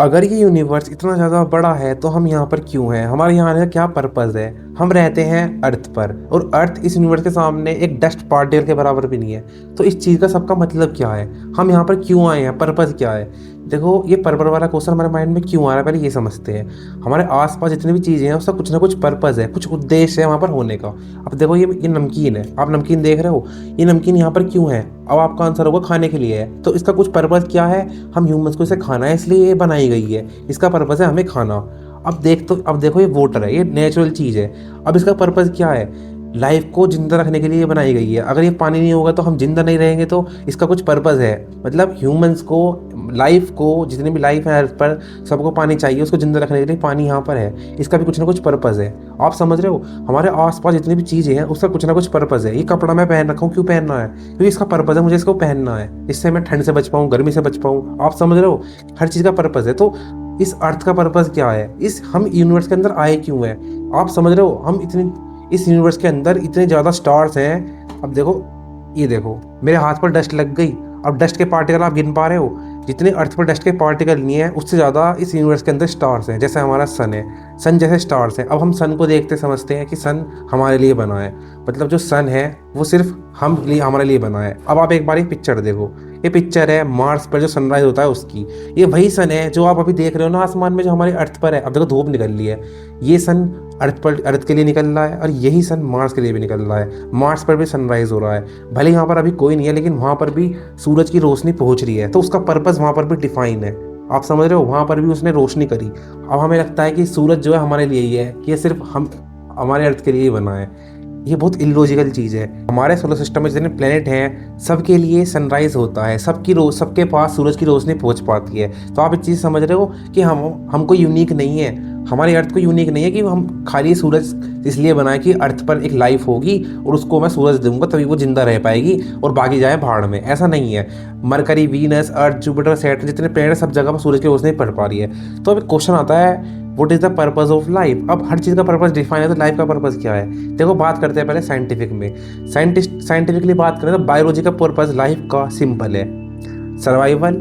अगर ये यूनिवर्स इतना ज़्यादा बड़ा है तो हम यहाँ पर क्यों हैं? हमारे यहाँ आने का क्या पर्पज़ है? हम रहते हैं अर्थ पर, और अर्थ इस यूनिवर्स के सामने एक डस्ट पार्टिकल के बराबर भी नहीं है। तो इस चीज़ का सबका मतलब क्या है? हम यहाँ पर क्यों आए हैं? पर्पज़ क्या है? देखो, ये पर्पज़ वाला क्वेश्चन हमारे माइंड में क्यों आ रहा है, पहले ये समझते हैं। हमारे आसपास जितनी भी चीज़ें हैं उसका कुछ ना कुछ पर्पज़ है, कुछ उद्देश्य है वहाँ पर होने का। अब देखो, ये नमकीन है, आप नमकीन देख रहे हो, ये नमकीन यहाँ पर क्यों है? अब आपका आंसर होगा खाने के लिए है। तो इसका कुछ पर्पज़ क्या है? हम ह्यूमंस को इसे खाना है, इसलिए ये बनाई गई है। इसका पर्पज़ है हमें खाना। अब देखो, ये वाटर है, ये नेचुरल चीज़ है। अब इसका पर्पज़ क्या है? लाइफ को जिंदा रखने के लिए ये बनाई गई है। अगर ये पानी नहीं होगा तो हम जिंदा नहीं रहेंगे, तो इसका कुछ पर्पज़ है। मतलब ह्यूमंस को, लाइफ को, जितनी भी लाइफ है अर्थ पर, सबको पानी चाहिए। उसको जिंदा रखने के लिए पानी यहाँ पर है, इसका भी कुछ ना कुछ पर्पज़ है। आप समझ रहे हो? हमारे आसपास जितनी भी चीज़ें हैं उसका कुछ ना कुछ पर्पज़ है। ये कपड़ा मैं पहन रखा हूँ, क्यों पहनना है? क्योंकि इसका पर्पज़ है, मुझे इसको पहनना है, इससे मैं ठंड से बच पाऊँ, गर्मी से बच पाऊँ। आप समझ रहे हो? हर चीज़ का पर्पज़ है। तो इस अर्थ का पर्पज़ क्या है? हम यूनिवर्स के अंदर आए क्यों हैं? आप समझ रहे हो? इस यूनिवर्स के अंदर इतने ज़्यादा स्टार्स हैं। अब देखो, ये देखो, मेरे हाथ पर डस्ट लग गई। अब डस्ट के पार्टिकल आप गिन पा रहे हो? जितने अर्थ पर डस्ट के पार्टिकल नहीं है, उससे ज़्यादा इस यूनिवर्स के अंदर स्टार्स हैं। जैसे हमारा सन है, सन जैसे स्टार्स हैं। अब हम सन को देखते समझते हैं कि सन हमारे लिए बना है। मतलब जो सन है वो सिर्फ हमारे लिए बना है। अब आप एक बार एक पिक्चर देखो, ये पिक्चर है मार्स पर जो सनराइज होता है उसकी। ये वही सन है जो आप अभी देख रहे हो ना आसमान में, जो हमारे अर्थ पर है। अब देखो, धूप निकल रही है, ये सन अर्थ के लिए निकल रहा है, और यही सन मार्स के लिए भी निकल रहा है। मार्स पर भी सनराइज हो रहा है। भले यहाँ पर अभी कोई नहीं है, लेकिन वहाँ पर भी सूरज की रोशनी पहुँच रही है, तो उसका पर्पज़ वहाँ पर भी डिफाइन है। आप समझ रहे हो? वहाँ पर भी उसने रोशनी करी। अब हमें लगता है कि सूरज जो है हमारे लिए ही है, कि ये सिर्फ हम हमारे अर्थ के लिए ही बना है। ये बहुत इलॉजिकल चीज़ है। हमारे सोलर सिस्टम में जितने प्लेनेट हैं सबके लिए सनराइज होता है, सबके पास सूरज की रोशनी पहुंच पाती है। तो आप एक चीज़ समझ रहे हो कि हमको यूनिक नहीं है, हमारी अर्थ को यूनिक नहीं है कि हम खाली सूरज इसलिए बनाए कि अर्थ पर एक लाइफ होगी और उसको मैं सूरज दूंगा तभी वो जिंदा रह पाएगी, और बाकी जाए भाड़ में। ऐसा नहीं है। मरकरी, वीनस, अर्थ, जुपिटर, सैटर्न, जितने प्लेनेट सब जगह पर सूरज की रोशनी पड़ पा रही है। तो अब क्वेश्चन आता है, what is the purpose of life? अब हर चीज़ का पर्पज़ डिफाइन है, तो लाइफ का पर्पज़ क्या है? देखो, बात करते हैं पहले साइंटिफिक में। साइंटिफिकली बात करें तो बायोलॉजी का पर्पज़ लाइफ का सिंपल है, सर्वाइवल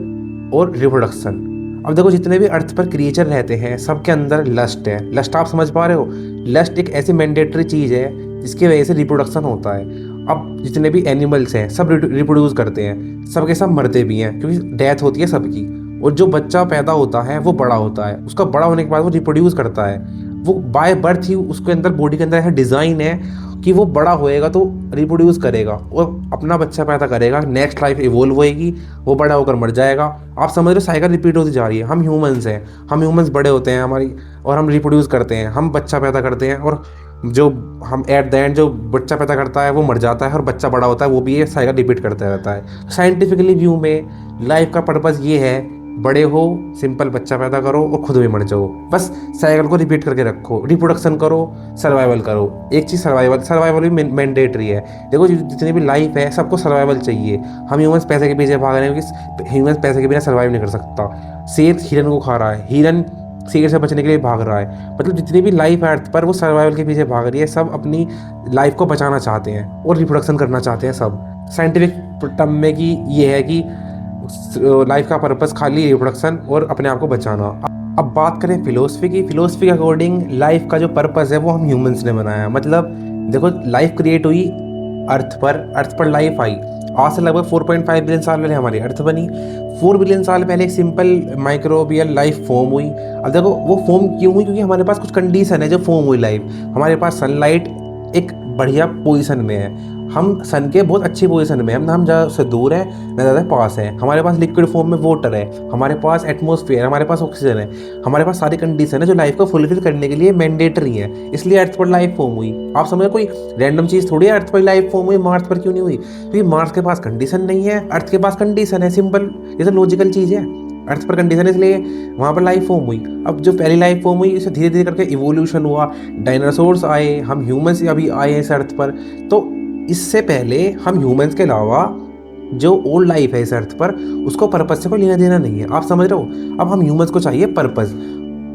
और रिप्रोडक्शन। अब देखो, जितने भी अर्थ पर क्रिएचर रहते हैं सबके अंदर लस्ट है। लस्ट आप समझ पा रहे हो? लस्ट एक ऐसी मैंडेटरी चीज़ है जिसकी वजह से रिप्रोडक्शन होता है। अब जितने भी एनिमल्स हैं सब रिप्रोड्यूस करते हैं, सबके सब मरते भी हैं क्योंकि डेथ होती है सबकी। और जो बच्चा पैदा होता है वो बड़ा होता है, उसका बड़ा होने के बाद वो रिप्रोड्यूस करता है। वो बाय बर्थ ही उसके अंदर, बॉडी के अंदर ऐसा डिज़ाइन है कि वो बड़ा होएगा तो रिप्रोड्यूस करेगा और अपना बच्चा पैदा करेगा, नेक्स्ट लाइफ इवोल्व होएगी, वो बड़ा होकर मर जाएगा। आप समझ रहे हो? साइकिल रिपीट होती जा रही है। हम ह्यूमंस हैं, हम ह्यूमंस बड़े होते हैं हमारी, और हम रिप्रोड्यूस करते हैं, हम बच्चा पैदा करते हैं, और जो हम एट द एंड जो बच्चा पैदा करता है वो मर जाता है, और बच्चा बड़ा होता है, वो भी ये साइकिल रिपीट करता रहता है। साइंटिफिकली व्यू में लाइफ का पर्पज़ ये है, बड़े हो, सिंपल बच्चा पैदा करो और खुद भी मर जाओ। बस साइकिल को रिपीट करके रखो, रिप्रोडक्शन करो, सर्वाइवल करो। एक चीज़ सर्वाइवल भी मैंडेटरी है। देखो, जितनी भी लाइफ है सबको सर्वाइवल चाहिए। हम ह्यूमंस पैसे के पीछे भाग रहे हैं क्योंकि ह्यूमंस पैसे के बिना सर्वाइव नहीं कर सकता। शेर हिरन को खा रहा है, हिरन शेर से बचने के लिए भाग रहा है। मतलब जितनी भी लाइफ है अर्थ पर वो सर्वाइवल के पीछे भाग रही है। सब अपनी लाइफ को बचाना चाहते हैं और रिप्रोडक्शन करना चाहते हैं सब। साइंटिफिक टर्म में कि ये है कि लाइफ का पर्पस खाली रिप्रोडक्शन और अपने आप को बचाना। अब बात करें फिलोसफी की। फिलोसफी के अकॉर्डिंग लाइफ का जो पर्पस है वो हम ह्यूमंस ने बनाया है। मतलब देखो, लाइफ क्रिएट हुई अर्थ पर लाइफ आई। आज से लगभग 4.5 बिलियन साल पहले हमारी अर्थ बनी। 4 बिलियन साल पहले एक सिंपल माइक्रोबियल लाइफ फॉर्म हुई। अब देखो, वो फॉर्म क्यों हुई? क्योंकि हमारे पास कुछ कंडीशन है जो फॉर्म हुई लाइफ। हमारे पास सनलाइट एक बढ़िया पोजीशन में है, हम सन के बहुत अच्छी पोजीशन में हैं, हम ज़्यादा उससे दूर है ना ज़्यादा पास है। हमारे पास लिक्विड फॉर्म में वाटर है, हमारे पास एटमॉस्फेयर, हमारे पास ऑक्सीजन है, हमारे पास सारी कंडीशन है जो लाइफ को फुलफिल करने के लिए मैंडेटरी है। इसलिए अर्थ पर लाइफ फॉर्म हुई। आप समझो, कोई रैंडम चीज़ थोड़ी है अर्थ पर लाइफ फॉर्म हुई, मार्स पर क्यों नहीं हुई? क्योंकि मार्स के पास कंडीशन नहीं है, अर्थ के पास कंडीशन है। सिंपल, ये तो लॉजिकल चीज़ है। अर्थ पर कंडीशन है इसलिए वहाँ पर लाइफ फॉर्म हुई। अब जो पहली लाइफ फॉर्म हुई, इसे धीरे धीरे करके इवोल्यूशन हुआ, डायनासोर्स आए, हम ह्यूमंस अभी आए हैं इस अर्थ पर। तो इससे पहले हम ह्यूमंस के अलावा जो ओल्ड लाइफ है इस अर्थ पर, उसको पर्पस से कोई लेना देना नहीं है। आप समझ रहे हो? अब हम ह्यूमंस को चाहिए पर्पस।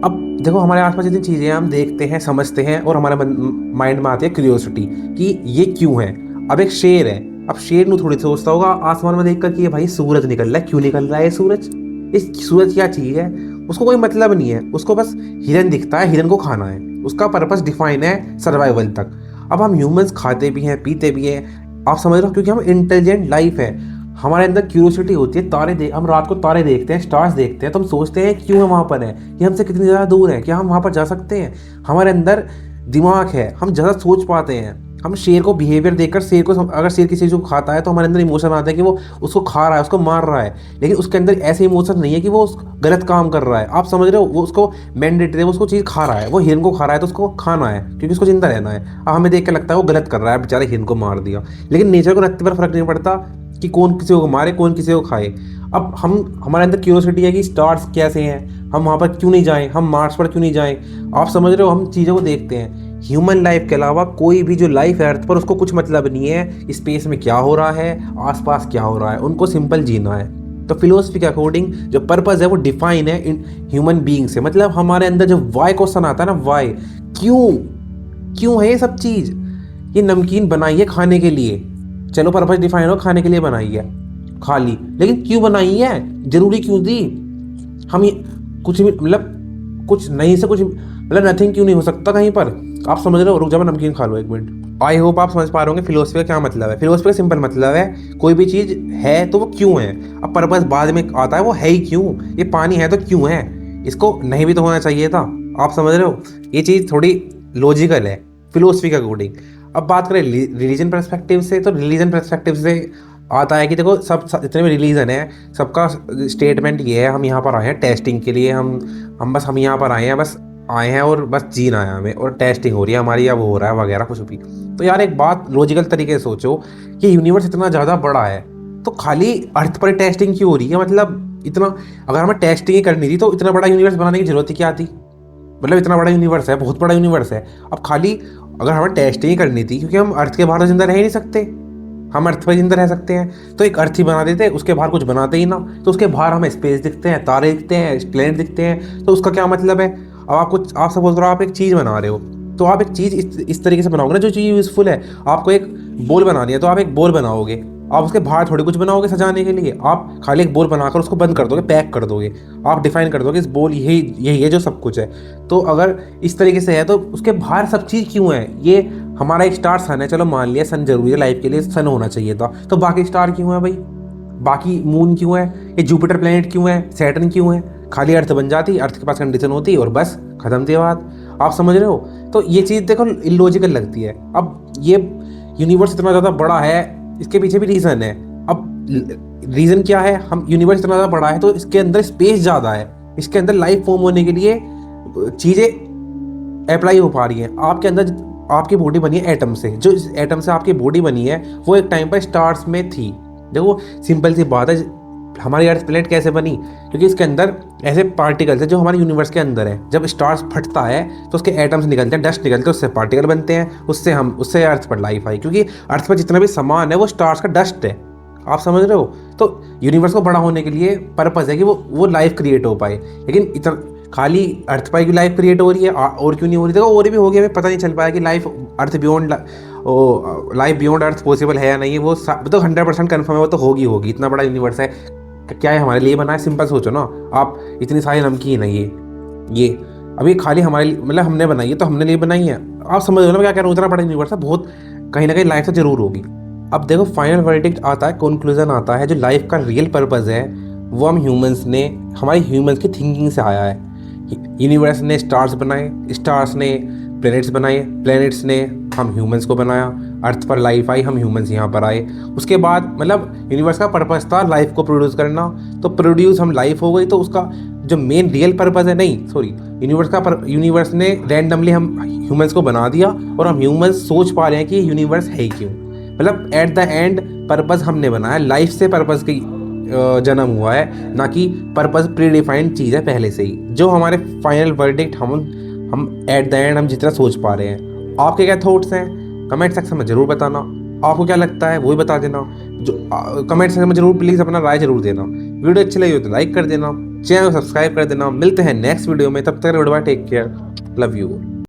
अब देखो, हमारे आसपास जितनी चीज़ें हम देखते हैं, समझते हैं, और हमारे माइंड में आती है क्यूरियोसिटी कि ये क्यों है। अब एक शेर है, अब शेर नू थोड़ी सोचता होगा आसमान में देखकर कि ये भाई सूरज निकल रहा है, क्यों निकल रहा है सूरज? इस सूरज क्या चीज़ है? उसको कोई मतलब नहीं है, उसको बस हिरन दिखता है, हिरन को खाना है, उसका पर्पस डिफाइन है सर्वाइवल तक। अब हम ह्यूमंस खाते भी हैं, पीते भी हैं, आप समझ रहे हो, क्योंकि हम इंटेलिजेंट लाइफ है, हमारे अंदर क्यूरियोसिटी होती है। हम रात को तारे देखते हैं, स्टार्स देखते हैं, तो हम सोचते हैं क्यों हम वहाँ पर हैं, ये हमसे कितनी ज़्यादा दूर है, क्या हम वहाँ पर जा सकते हैं। हमारे अंदर दिमाग है, हम ज़्यादा सोच पाते हैं। हम शेर को बिहेवियर देखकर, अगर शेर किसी चीज़ को खाता है तो हमारे अंदर इमोशन आता है कि वो उसको खा रहा है, उसको मार रहा है, लेकिन उसके अंदर ऐसे इमोशन नहीं है कि वो गलत काम कर रहा है। आप समझ रहे हो, वो उसको मैंडेटरी है, वो उसको चीज़ खा रहा है, वो हिरन को खा रहा है तो उसको खाना है क्योंकि उसको जिंदा रहना है। अब हमें देख के लगता है वो गलत कर रहा है, बेचारे हिरन को मार दिया, लेकिन नेचर को रत्ते पर फर्क नहीं पड़ता कि कौन किसी को मारे, कौन किसी को खाए। अब हमारे अंदर क्यूरियोसिटी है कि स्टार्स कैसे हैं, हम वहाँ पर क्यों नहीं जाएं, हम मार्स पर क्यों नहीं जाएं। आप समझ रहे हो, हम चीज़ों को देखते हैं। ह्यूमन लाइफ के अलावा कोई भी जो लाइफ है अर्थ पर, उसको कुछ मतलब नहीं है स्पेस में क्या हो रहा है, आसपास क्या हो रहा है, उनको सिंपल जीना है। तो फिलोसफी के अकॉर्डिंग जो पर्पस है वो डिफाइन है इन ह्यूमन बीइंग से। मतलब हमारे अंदर जो वाई क्वेश्चन आता है ना, वाई, क्यों, क्यों है ये सब चीज़। ये नमकीन बनाई है खाने के लिए, चलो पर्पस डिफाइन हो, खाने के लिए बनाई है, खा ली, लेकिन क्यों बनाई है, जरूरी क्यों थी। हम ये कुछ भी मतलब कुछ नहीं से कुछ मतलब नथिंग क्यों नहीं हो सकता कहीं पर। आप समझ रहे हो, रुक जाओ मैं नमकीन खा लो एक मिनट। आई होप आप समझ पा रहे होंगे फिलोसफी का क्या मतलब है। फिलोसफी का सिंपल मतलब है कोई भी चीज़ है तो वो क्यों है। अब पर्पस बाद में आता है, वो है ही क्यों। ये पानी है तो क्यों है, इसको नहीं भी तो होना चाहिए था। आप समझ रहे हो, ये चीज़ थोड़ी लॉजिकल है फिलोसफी के अकॉर्डिंग। अब बात करें रिलीजन पर्सपेक्टिव से, तो रिलीजन पर्सपेक्टिव से आता है कि देखो जितने भी रिलीजन है सबका स्टेटमेंट ये है, हम यहाँ पर आए हैं टेस्टिंग के लिए, हम यहाँ पर आए हैं, बस आए हैं और बस जीना है हमें, और टेस्टिंग हो रही है हमारी, या वो हो रहा है वगैरह कुछ भी। तो यार एक बात लॉजिकल तरीके से सोचो कि यूनिवर्स इतना ज़्यादा बड़ा है तो खाली अर्थ पर टेस्टिंग क्यों हो रही है। मतलब इतना, अगर हमें टेस्टिंग ही करनी थी तो इतना बड़ा यूनिवर्स बनाने की जरूरत ही क्या थी। मतलब इतना बड़ा यूनिवर्स है, बहुत बड़ा यूनिवर्स है। अब खाली अगर हमें टेस्टिंग ही करनी थी, क्योंकि हम अर्थ के बाहर तो जिंदा रह ही नहीं सकते, हम अर्थ पर जिंदा रह सकते हैं, तो एक अर्थ ही बना देते, उसके बाहर कुछ बनाते ही ना। तो उसके बाहर हमें स्पेस दिखते हैं, तारे दिखते हैं, प्लेनेट दिखते हैं, तो उसका क्या मतलब है। अब आप सपोज करो आप एक चीज़ बना रहे हो, तो आप एक चीज़ इस तरीके से बनाओगे ना जो चीज़ यूज़फुल है। आपको एक बॉल बनानी है तो आप एक बॉल बनाओगे, आप उसके बाहर थोड़ी कुछ बनाओगे सजाने के लिए। आप खाली एक बॉल बनाकर उसको बंद कर दोगे, पैक कर दोगे, आप डिफाइन कर दोगे इस बॉल यही यही है जो सब कुछ है। तो अगर इस तरीके से है तो उसके बाहर सब चीज़ क्यों है। ये हमारा एक स्टार सन है, चलो मान लिया सन जरूरी है लाइफ के लिए, सन होना चाहिए था, तो बाकी स्टार क्यों है भाई, बाकी मून क्यों है, ये जुपिटर प्लेनेट क्यों है, सैटर्न क्यों है। खाली अर्थ बन जाती, अर्थ के पास कंडीशन होती और बस खत्म थी बात। आप समझ रहे हो, तो ये चीज़ देखो इलॉजिकल लगती है। अब ये यूनिवर्स इतना ज़्यादा बड़ा है, इसके पीछे भी रीज़न है। अब रीज़न क्या है, हम यूनिवर्स इतना ज़्यादा बड़ा है तो इसके अंदर स्पेस ज़्यादा है, इसके अंदर लाइफ फॉर्म होने के लिए चीज़ें अप्लाई हो पा रही हैं। आपके अंदर आपकी बॉडी बनी है एटम से, जो इस एटम से आपकी बॉडी बनी है वो एक टाइम पर स्टार्स में थी। देखो सिंपल सी बात है, हमारी अर्थ प्लेनेट कैसे बनी, क्योंकि इसके अंदर ऐसे पार्टिकल्स है जो हमारे यूनिवर्स के अंदर है। जब स्टार्स फटता है तो उसके एटम्स निकलते हैं, डस्ट निकलते हैं, उससे पार्टिकल बनते हैं, उससे अर्थ पर लाइफ आई, क्योंकि अर्थ पर जितना भी सामान है वो स्टार्स का डस्ट है। आप समझ रहे हो, तो यूनिवर्स को बड़ा होने के लिए पर्पस है कि वो लाइफ क्रिएट हो पाए। लेकिन इतना खाली अर्थ पर की लाइफ क्रिएट हो रही है और क्यों नहीं हो रही। देखो और भी हो गया, हमें पता नहीं चल पाया कि लाइफ बियॉन्ड अर्थ पॉसिबल है या नहीं। वो तो 100% कन्फर्म है, वो तो होगी। इतना बड़ा यूनिवर्स है, क्या है हमारे लिए बना है। सिंपल सोचो ना आप, इतनी सारी नमकीन है ये अभी खाली हमारे लिए, मतलब हमने बनाई है तो हमने लिए बनाई है। आप समझ लो ना क्या कह रहा हूँ, इतना बड़ा यूनिवर्स है, बहुत कहीं ना कहीं लाइफ तो जरूर होगी। अब देखो फाइनल वर्डिक्ट आता है, कंक्लूजन आता है, जो लाइफ का रियल पर्पस है वो हमारी ह्यूमंस की थिंकिंग से आया है। यूनिवर्स ने स्टार्स बनाए, स्टार्स ने प्लैनेट्स बनाए, प्लैनेट्स ने हम ह्यूमंस को बनाया, अर्थ पर लाइफ आई, हम ह्यूमंस यहाँ पर आए। उसके बाद मतलब यूनिवर्स का पर्पस था लाइफ को प्रोड्यूस करना, तो प्रोड्यूस हम लाइफ हो गई। तो उसका जो मेन रियल पर्पस है, नहीं सॉरी, यूनिवर्स ने रैंडमली हम ह्यूमंस को बना दिया और हम ह्यूमंस सोच पा रहे हैं कि यूनिवर्स है क्यों। मतलब एट द एंड पर्पस हमने बनाया, लाइफ से पर्पस की जन्म हुआ है, ना कि पर्पस प्री डिफाइंड चीज़ है पहले से ही। जो हमारे फाइनल वर्डिक्ट हम एट द एंड हम जितना सोच पा रहे हैं। आपके क्या थॉट्स हैं कमेंट सेक्शन में ज़रूर बताना, आपको क्या लगता है वो भी बता देना। जो कमेंट सेक्शन में ज़रूर प्लीज़ अपना राय ज़रूर देना। वीडियो अच्छी लगी हो तो लाइक कर देना, चैनल सब्सक्राइब कर देना। मिलते हैं नेक्स्ट वीडियो में, तब तक टेक केयर, लव यू।